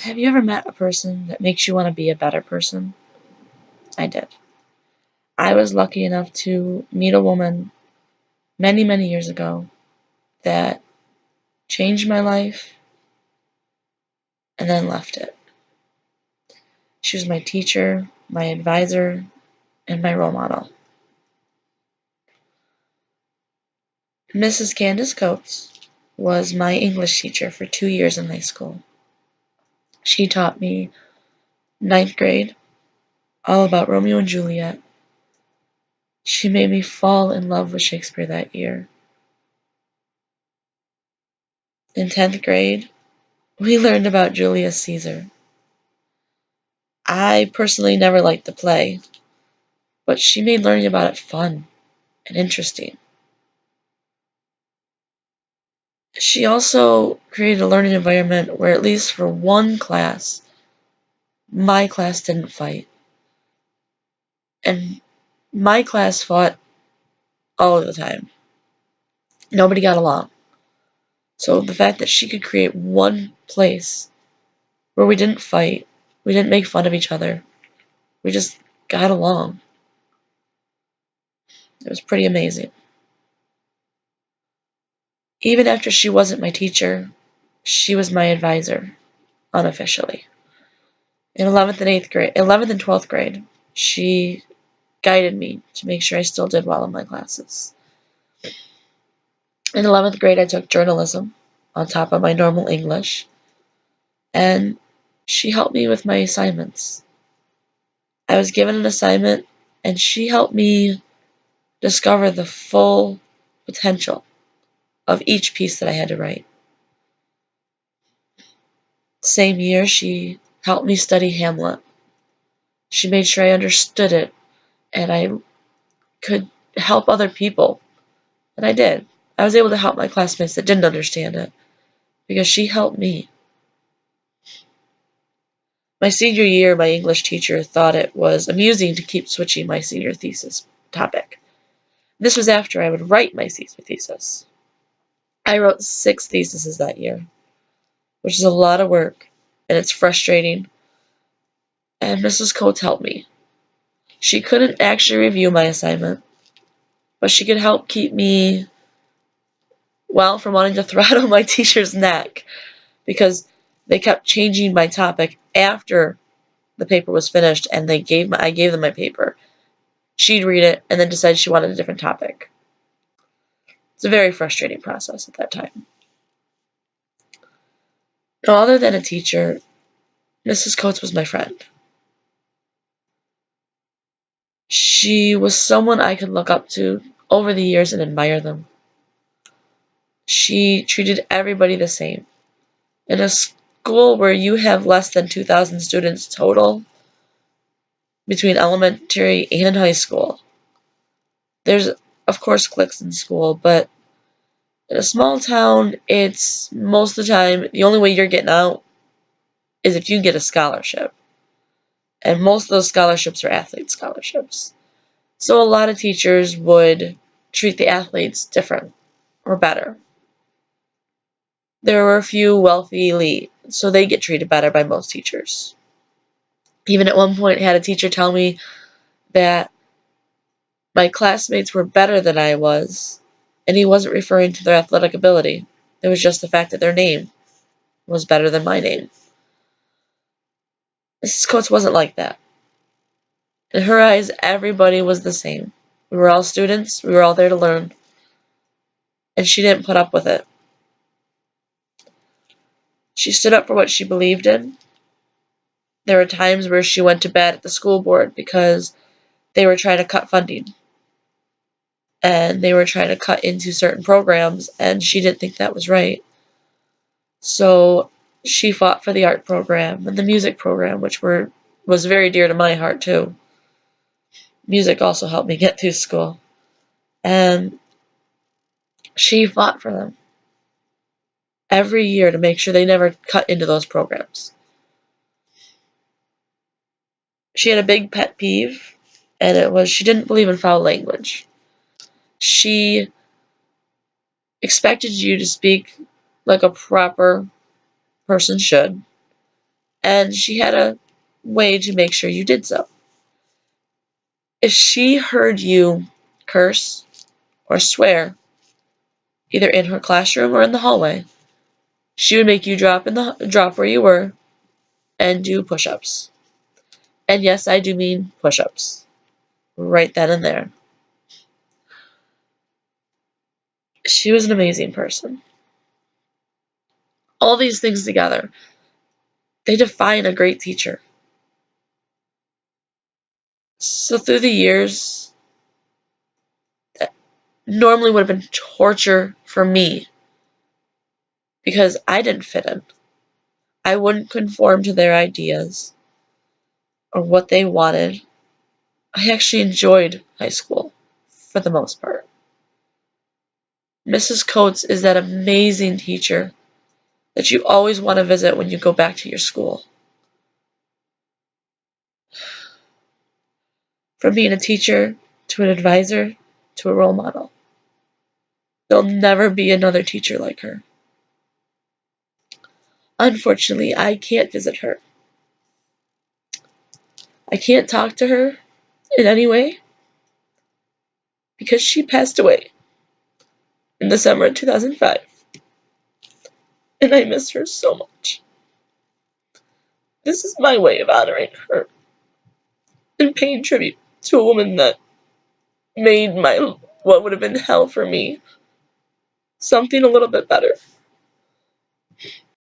Have you ever met a person that makes you want to be a better person? I did. I was lucky enough to meet a woman many, many years ago that changed my life and then left it. She was my teacher, my advisor, and my role model. Mrs. Candace Coates was my English teacher for 2 years in high school. She taught me ninth grade, all about Romeo and Juliet. She made me fall in love with Shakespeare that year. In 10th grade, we learned about Julius Caesar. I personally never liked the play, but she made learning about it fun and interesting. She also created a learning environment where, at least for one class, my class didn't fight. And my class fought all of the time. Nobody got along. So the fact that she could create one place where we didn't fight, we didn't make fun of each other, we just got along, it was pretty amazing. Even after she wasn't my teacher, she was my advisor, unofficially. In 11th and 12th grade, she guided me to make sure I still did well in my classes. In 11th grade, I took journalism on top of my normal English, and she helped me with my assignments. I was given an assignment, and she helped me discover the full potential of each piece that I had to write. Same year, she helped me study Hamlet. She made sure I understood it, and I could help other people. And I did. I was able to help my classmates that didn't understand it, because she helped me. My senior year, my English teacher thought it was amusing to keep switching my senior thesis topic. This was after I would write my senior thesis. I wrote 6 theses that year, which is a lot of work, and it's frustrating. And Mrs. Coates helped me. She couldn't actually review my assignment, but she could help keep me, well, from wanting to throttle my teacher's neck, because they kept changing my topic after the paper was finished, and I gave them my paper. She'd read it and then decide she wanted a different topic. It's a very frustrating process at that time. Now, other than a teacher, Mrs. Coates was my friend. She was someone I could look up to over the years and admire them. She treated everybody the same. In a school where you have less than 2,000 students total, between elementary and high school, there's, of course, cliques in school, but in a small town, it's most of the time, the only way you're getting out is if you get a scholarship. And most of those scholarships are athlete scholarships. So a lot of teachers would treat the athletes different or better. There were a few wealthy elite, so they get treated better by most teachers. Even at one point, I had a teacher tell me that my classmates were better than I was, and he wasn't referring to their athletic ability. It was just the fact that their name was better than my name. Mrs. Coates wasn't like that. In her eyes, everybody was the same. We were all students, we were all there to learn, and she didn't put up with it. She stood up for what she believed in. There were times where she went to bat at the school board because they were trying to cut funding, and they were trying to cut into certain programs, and she didn't think that was right. So she fought for the art program and the music program, which was very dear to my heart too. Music also helped me get through school, and she fought for them every year to make sure they never cut into those programs. She had a big pet peeve, and it was she didn't believe in foul language. She expected you to speak like a proper person should, and she had a way to make sure you did so. If she heard you curse or swear, either in her classroom or in the hallway, she would make you drop where you were and do push-ups. And yes, I do mean push-ups. Right then and there. She was an amazing person. All these things together, they define a great teacher. So through the years, that normally would have been torture for me because I didn't fit in. I wouldn't conform to their ideas or what they wanted. I actually enjoyed high school for the most part. Mrs. Coates is that amazing teacher that you always want to visit when you go back to your school. From being a teacher to an advisor to a role model. There'll never be another teacher like her. Unfortunately, I can't visit her. I can't talk to her in any way because she passed away in the summer of 2005. And I miss her so much. This is my way of honoring her and paying tribute to a woman that made what would have been hell for me something a little bit better.